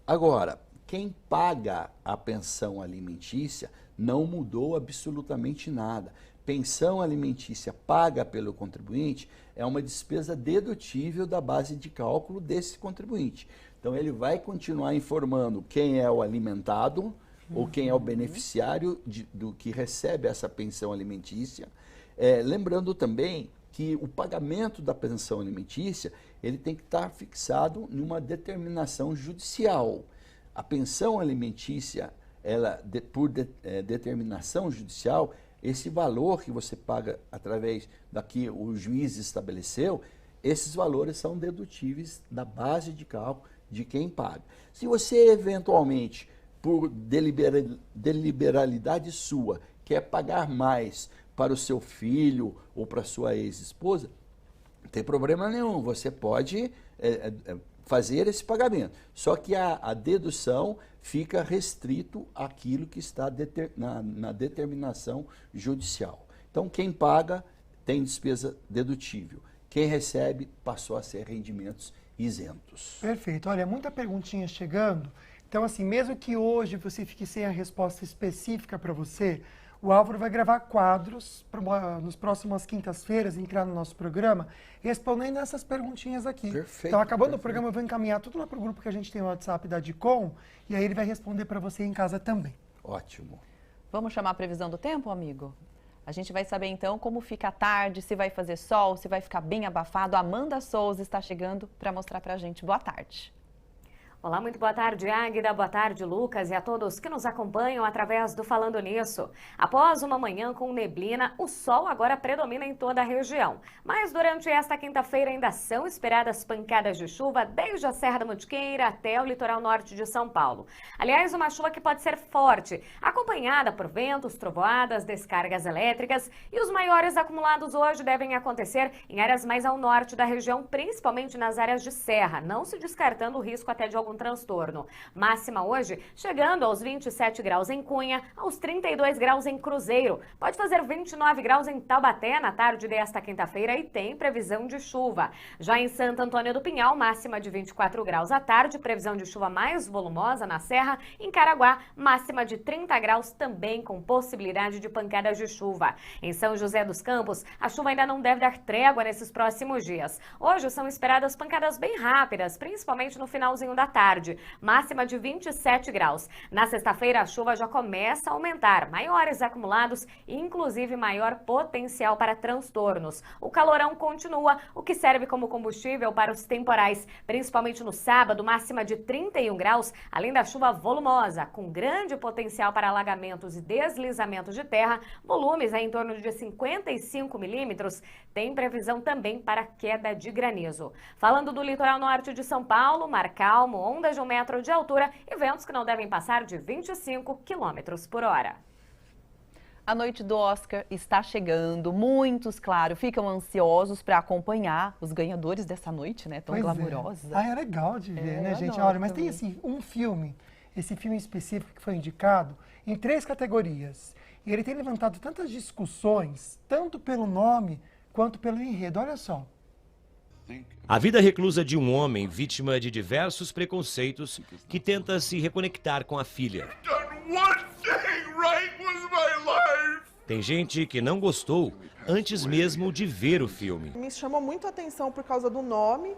Agora, quem paga a pensão alimentícia não mudou absolutamente nada. Pensão alimentícia paga pelo contribuinte é uma despesa dedutível da base de cálculo desse contribuinte. Então, ele vai continuar informando quem é o alimentado ou quem é o beneficiário do que recebe essa pensão alimentícia. Lembrando também que o pagamento da pensão alimentícia ele tem que estar fixado em uma determinação judicial. A pensão alimentícia, por determinação judicial, esse valor que você paga através daqui o juiz estabeleceu, esses valores são dedutíveis da base de cálculo de quem paga. Se você eventualmente, por deliberalidade sua, quer pagar mais para o seu filho ou para a sua ex-esposa, não tem problema nenhum, você pode fazer esse pagamento. Só que a dedução fica restrito àquilo que está na determinação judicial. Então, quem paga tem despesa dedutível. Quem recebe passou a ser rendimentos isentos. Perfeito. Olha, muita perguntinha chegando. Então, assim, mesmo que hoje você fique sem a resposta específica para você, o Álvaro vai gravar quadros nos próximas quintas-feiras, entrar no nosso programa, respondendo essas perguntinhas aqui. Perfeito. Então, acabando o programa, eu vou encaminhar tudo lá para o grupo que a gente tem no WhatsApp da Dicom, e aí ele vai responder para você em casa também. Ótimo. Vamos chamar a previsão do tempo, amigo? A gente vai saber então como fica a tarde, se vai fazer sol, se vai ficar bem abafado. A Amanda Souza está chegando para mostrar para a gente. Boa tarde. Olá, muito boa tarde, Águida, boa tarde, Lucas, e a todos que nos acompanham através do Falando Nisso. Após uma manhã com neblina, o sol agora predomina em toda a região. Mas durante esta quinta-feira ainda são esperadas pancadas de chuva desde a Serra da Mantiqueira até o litoral norte de São Paulo. Aliás, uma chuva que pode ser forte, acompanhada por ventos, trovoadas, descargas elétricas, e os maiores acumulados hoje devem acontecer em áreas mais ao norte da região, principalmente nas áreas de serra, não se descartando o risco até de alguns com transtorno. Máxima hoje chegando aos 27 graus em Cunha, aos 32 graus em Cruzeiro. Pode fazer 29 graus em Taubaté na tarde desta quinta-feira e tem previsão de chuva. Já em Santo Antônio do Pinhal, máxima de 24 graus à tarde, previsão de chuva mais volumosa na Serra. Em Caraguá, máxima de 30 graus também com possibilidade de pancadas de chuva. Em São José dos Campos, a chuva ainda não deve dar trégua nesses próximos dias. Hoje são esperadas pancadas bem rápidas, principalmente no finalzinho da tarde, máxima de 27 graus. Na sexta-feira, a chuva já começa a aumentar, maiores acumulados e inclusive maior potencial para transtornos. O calorão continua, o que serve como combustível para os temporais, principalmente no sábado, máxima de 31 graus, além da chuva volumosa, com grande potencial para alagamentos e deslizamentos de terra, volumes em torno de 55 milímetros, tem previsão também para queda de granizo. Falando do litoral norte de São Paulo, mar calmo, ondas de 1 metro de altura e ventos que não devem passar de 25 quilômetros por hora. A noite do Oscar está chegando, muitos, claro, ficam ansiosos para acompanhar os ganhadores dessa noite, né, tão glamurosa. É legal de ver, né, gente? Olha, mas tem assim, um filme, esse filme específico que foi indicado em 3 categorias. E ele tem levantado tantas discussões, tanto pelo nome quanto pelo enredo. Olha só. A vida reclusa de um homem vítima de diversos preconceitos que tenta se reconectar com a filha. Tem gente que não gostou antes mesmo de ver o filme. Me chamou muito a atenção por causa do nome,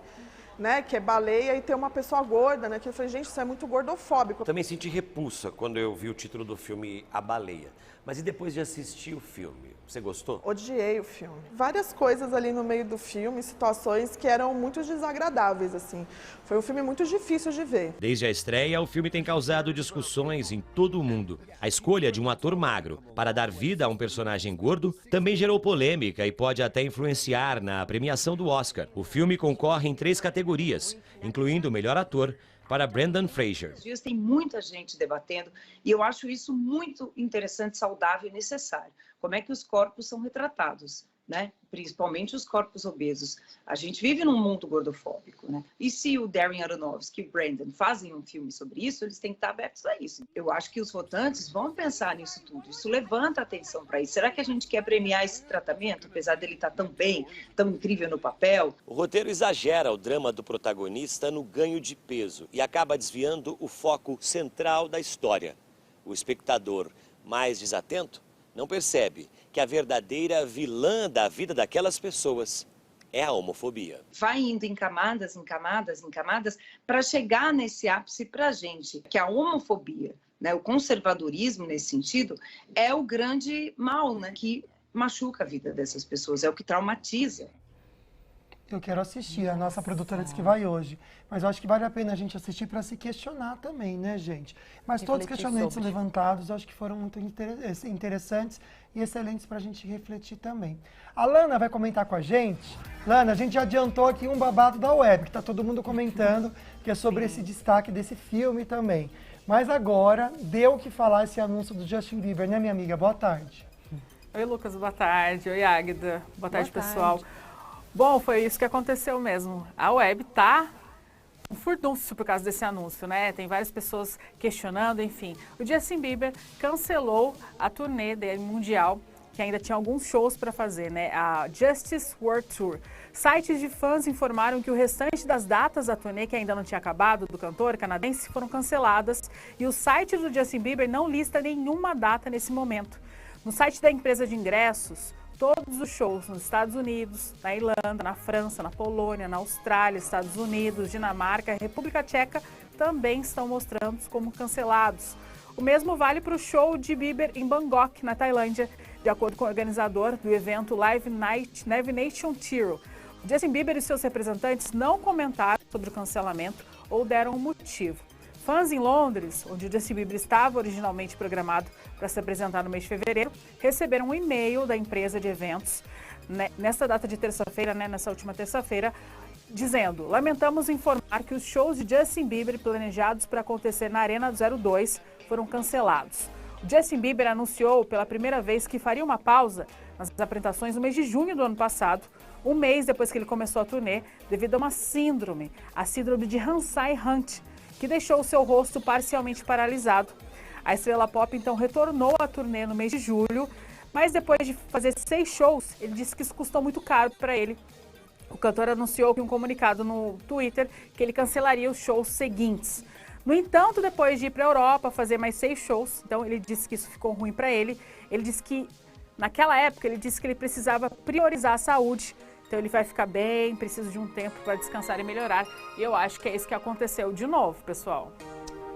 né, que é baleia, e ter uma pessoa gorda, né, que eu falei, gente, isso é muito gordofóbico. Também senti repulsa quando eu vi o título do filme A Baleia. Mas e depois de assistir o filme, você gostou? Odiei o filme. Várias coisas ali no meio do filme, situações que eram muito desagradáveis, assim. Foi um filme muito difícil de ver. Desde a estreia, o filme tem causado discussões em todo o mundo. A escolha de um ator magro para dar vida a um personagem gordo também gerou polêmica e pode até influenciar na premiação do Oscar. O filme concorre em 3 categorias, incluindo o melhor ator, para Brendan Fraser. Tem muita gente debatendo e eu acho isso muito interessante, saudável e necessário. Como é que os corpos são retratados, né? Principalmente os corpos obesos. A gente vive num mundo gordofóbico, né? E se o Darren Aronofsky e o Brendan fazem um filme sobre isso, eles têm que estar abertos a isso. Eu acho que os votantes vão pensar nisso tudo. Isso levanta atenção para isso. Será que a gente quer premiar esse tratamento, apesar dele estar tão bem, tão incrível no papel? O roteiro exagera o drama do protagonista no ganho de peso e acaba desviando o foco central da história. O espectador mais desatento não percebe que a verdadeira vilã da vida daquelas pessoas é a homofobia. Vai indo em camadas, em camadas, em camadas, para chegar nesse ápice para a gente, que a homofobia, né, o conservadorismo nesse sentido, é o grande mal, né, que machuca a vida dessas pessoas, é o que traumatiza. Eu quero assistir, a nossa produtora disse que vai hoje. Mas eu acho que vale a pena a gente assistir para se questionar também, né, gente? Mas todos os questionamentos levantados, eu acho que foram muito interessantes e excelentes para a gente refletir também. A Lana vai comentar com a gente. Lana, a gente já adiantou aqui um babado da web, que está todo mundo comentando, que é sobre esse destaque desse filme também. Mas agora, deu o que falar esse anúncio do Justin Bieber, né, minha amiga? Boa tarde. Oi, Lucas, boa tarde. Oi, Águida. Boa tarde, pessoal. Bom, foi isso que aconteceu mesmo. A web tá um furdúncio por causa desse anúncio, né? Tem várias pessoas questionando, enfim. O Justin Bieber cancelou a turnê dele mundial, que ainda tinha alguns shows para fazer, né? A Justice World Tour. Sites de fãs informaram que o restante das datas da turnê, que ainda não tinha acabado, do cantor canadense, foram canceladas. E o site do Justin Bieber não lista nenhuma data nesse momento. No site da empresa de ingressos, todos os shows nos Estados Unidos, na Irlanda, na França, na Polônia, na Austrália, Estados Unidos, Dinamarca, República Tcheca também estão mostrando como cancelados. O mesmo vale para o show de Bieber em Bangkok, na Tailândia, de acordo com o organizador do evento Live Nation Tour. O Justin Bieber e seus representantes não comentaram sobre o cancelamento ou deram um motivo. Fãs em Londres, onde o Justin Bieber estava originalmente programado para se apresentar no mês de fevereiro, receberam um e-mail da empresa de eventos nesta data de terça-feira, nessa última terça-feira, dizendo: lamentamos informar que os shows de Justin Bieber planejados para acontecer na Arena 02 foram cancelados. O Justin Bieber anunciou pela primeira vez que faria uma pausa nas apresentações no mês de junho do ano passado, um mês depois que ele começou a turnê, devido a uma síndrome, a síndrome de Hansen-Hunt, que deixou o seu rosto parcialmente paralisado. A estrela pop então retornou à turnê no mês de julho, mas depois de fazer 6 shows, ele disse que isso custou muito caro para ele. O cantor anunciou em um comunicado no Twitter que ele cancelaria os shows seguintes. No entanto, depois de ir para a Europa fazer mais 6 shows, então ele disse que isso ficou ruim para ele. Ele disse que, naquela época, ele disse que ele precisava priorizar a saúde. Então ele vai ficar bem, precisa de um tempo para descansar e melhorar. E eu acho que é isso que aconteceu de novo, pessoal.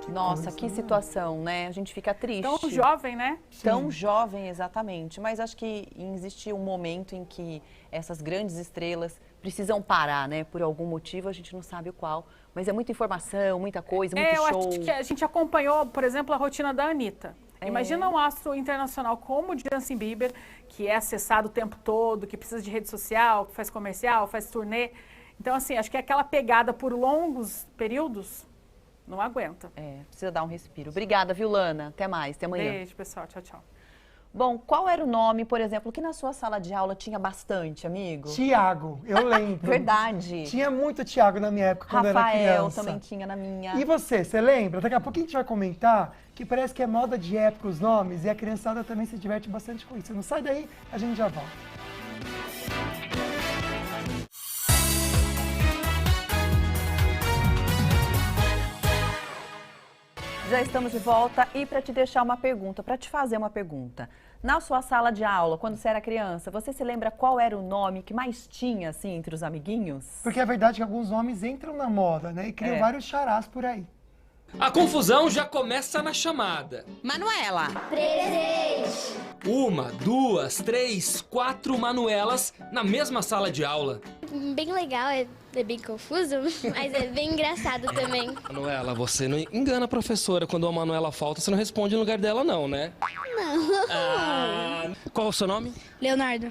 Nossa, que situação, né? A gente fica triste. Tão jovem, né? Tão jovem, exatamente. Mas acho que existe um momento em que essas grandes estrelas precisam parar, né? Por algum motivo, a gente não sabe o qual. Mas é muita informação, muita coisa, muito show. Eu acho que a gente acompanhou, por exemplo, a rotina da Anitta. Imagina um astro internacional como o Justin Bieber, que é acessado o tempo todo, que precisa de rede social, que faz comercial, faz turnê. Então, assim, acho que aquela pegada por longos períodos não aguenta. Precisa dar um respiro. Obrigada, viu, Lana? Até mais, até amanhã. Beijo, pessoal. Tchau, tchau. Bom, qual era o nome, por exemplo, que na sua sala de aula tinha bastante, amigo? Tiago, eu lembro. Verdade. Tinha muito Tiago na minha época, quando eu era criança. Rafael também tinha na minha. E você lembra? Daqui a pouquinho a gente vai comentar que parece que é moda de época os nomes e a criançada também se diverte bastante com isso. Não sai daí, a gente já volta. Já estamos de volta e para te deixar uma pergunta, para te fazer uma pergunta. Na sua sala de aula, quando você era criança, você se lembra qual era o nome que mais tinha, assim, entre os amiguinhos? Porque é verdade que alguns nomes entram na moda, né? E criam vários charás por aí. A confusão já começa na chamada. Manuela. Presente. 1, 2, 3, 4 Manuelas na mesma sala de aula. Bem legal, é bem confuso, mas é bem engraçado também. Manuela, você não engana a professora quando a Manuela falta, você não responde no lugar dela não, né? Não. Qual é o seu nome? Leonardo.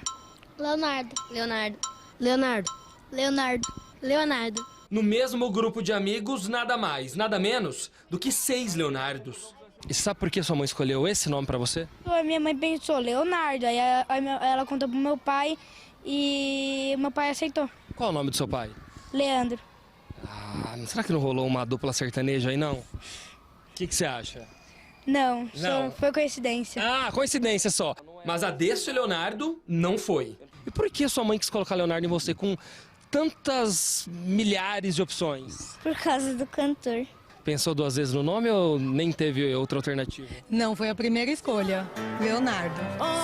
Leonardo. Leonardo. Leonardo. Leonardo. Leonardo. No mesmo grupo de amigos, nada mais, nada menos do que 6 Leonardos. E sabe por que sua mãe escolheu esse nome pra você? A minha mãe pensou Leonardo, aí ela contou pro meu pai e meu pai aceitou. Qual é o nome do seu pai? Leandro. Será que não rolou uma dupla sertaneja aí, não? O que você acha? Não, Não. só foi coincidência. Coincidência só. Mas a desse Leonardo não foi. E por que sua mãe quis colocar Leonardo em você com tantas milhares de opções? Por causa do cantor. Pensou 2 vezes no nome ou nem teve outra alternativa? Não, foi a primeira escolha. Leonardo.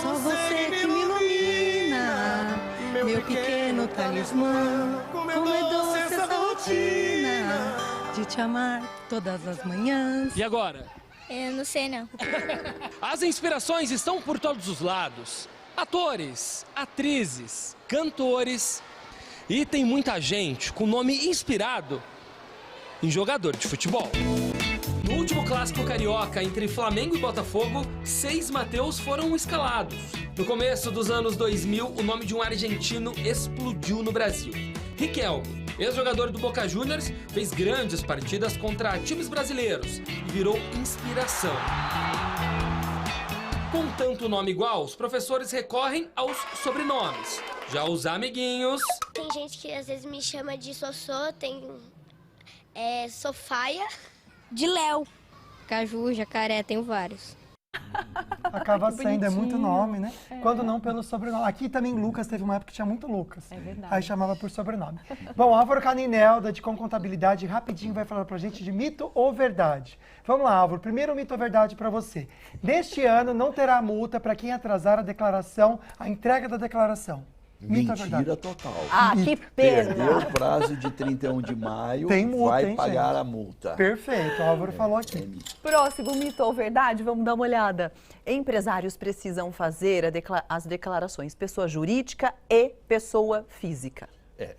Só você que me ilumina, meu pequeno talismã. Como é doce essa rotina de te amar todas as manhãs. E agora? Eu não sei, não. As inspirações estão por todos os lados. Atores, atrizes, cantores. E tem muita gente com nome inspirado em jogador de futebol. No último clássico carioca entre Flamengo e Botafogo, 6 Mateus foram escalados. No começo dos anos 2000, o nome de um argentino explodiu no Brasil. Riquelme, ex-jogador do Boca Juniors, fez grandes partidas contra times brasileiros e virou inspiração. Com tanto nome igual, os professores recorrem aos sobrenomes. Já os amiguinhos... Tem gente que às vezes me chama de Sossô, tem Sofaia. De Léo. Caju, Jacaré, tenho vários. Acaba sendo, é muito nome, né? Quando não pelo sobrenome. Aqui também Lucas, teve uma época que tinha muito Lucas. É verdade. Aí chamava por sobrenome. Bom, Álvaro Caninelda, de Com Contabilidade, rapidinho vai falar pra gente de mito ou verdade. Vamos lá, Álvaro. Primeiro mito ou verdade pra você. Neste ano não terá multa para quem atrasar a entrega da declaração. Mito ou Mentira verdade? total. Que pena! Perdeu o prazo de 31 de maio, Tem multa, vai hein, pagar gente? a multa. Perfeito, o Álvaro falou aqui. Próximo mito ou verdade, vamos dar uma olhada. Empresários precisam fazer as declarações pessoa jurídica e pessoa física.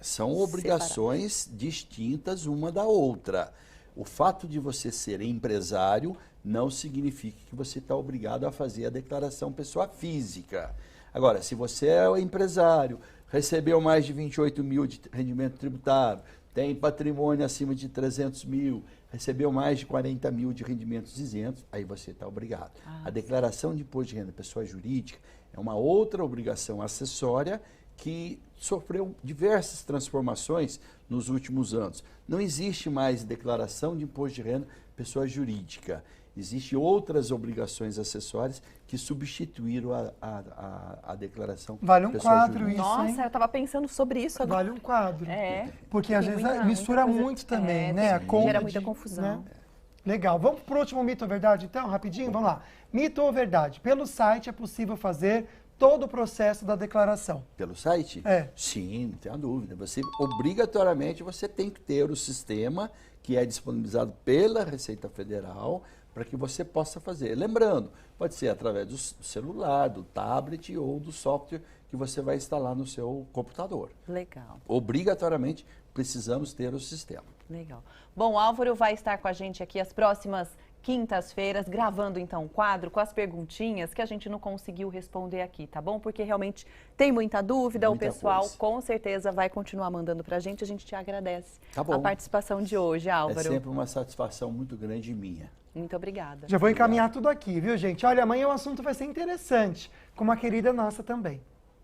São obrigações distintas uma da outra. O fato de você ser empresário não significa que você está obrigado a fazer a declaração pessoa física. Agora, se você é empresário, recebeu mais de 28 mil de rendimento tributário, tem patrimônio acima de 300 mil, recebeu mais de 40 mil de rendimentos isentos, aí você está obrigado. A declaração de imposto de renda pessoa jurídica é uma outra obrigação acessória que sofreu diversas transformações nos últimos anos. Não existe mais declaração de imposto de renda pessoa jurídica. Existem outras obrigações acessórias que substituíram a declaração. Vale um pessoa quadro jurídica. isso, Nossa, hein? eu estava pensando sobre isso agora. Vale um quadro. Porque às vezes muita mistura coisa- muito também, né? A Sim. conta Gera muita de- confusão. né? Legal. Vamos para o último mito ou verdade, então? Rapidinho? Vamos lá. Mito ou verdade? Pelo site é possível fazer todo o processo da declaração. Pelo site? Sim, não tenha dúvida. Você, obrigatoriamente, você tem que ter o sistema que é disponibilizado pela Receita Federal para que você possa fazer. Lembrando, pode ser através do celular, do tablet ou do software que você vai instalar no seu computador. Legal. Obrigatoriamente, precisamos ter o sistema. Legal. Bom, o Álvaro vai estar com a gente aqui as próximas quintas-feiras, gravando então um quadro com as perguntinhas que a gente não conseguiu responder aqui, tá bom? Porque realmente tem muita dúvida, Muita o pessoal coisa. com certeza vai continuar mandando pra gente, a gente te agradece Tá bom. a participação de hoje, Álvaro. É sempre uma satisfação muito grande minha. Muito obrigada. Já vou encaminhar tudo aqui, viu, gente? Olha, amanhã o assunto vai ser interessante, com uma querida nossa também.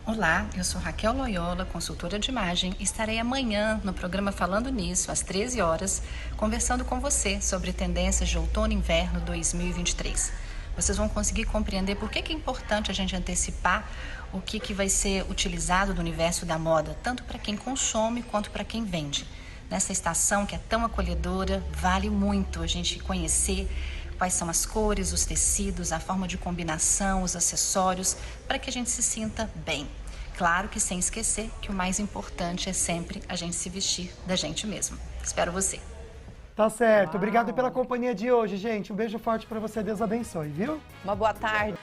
Olá, eu sou Raquel Loyola, consultora de imagem, e estarei amanhã no programa Falando Nisso, às 13 horas, conversando com você sobre tendências de outono e inverno 2023. Vocês vão conseguir compreender por que é importante a gente antecipar o que vai ser utilizado no universo da moda, tanto para quem consome quanto para quem vende. Nessa estação que é tão acolhedora, vale muito a gente conhecer quais são as cores, os tecidos, a forma de combinação, os acessórios, para que a gente se sinta bem. Claro que sem esquecer que o mais importante é sempre a gente se vestir da gente mesmo. Espero você. Tá certo. Obrigado pela companhia de hoje, gente. Um beijo forte pra você. Deus abençoe, viu? Uma boa tarde.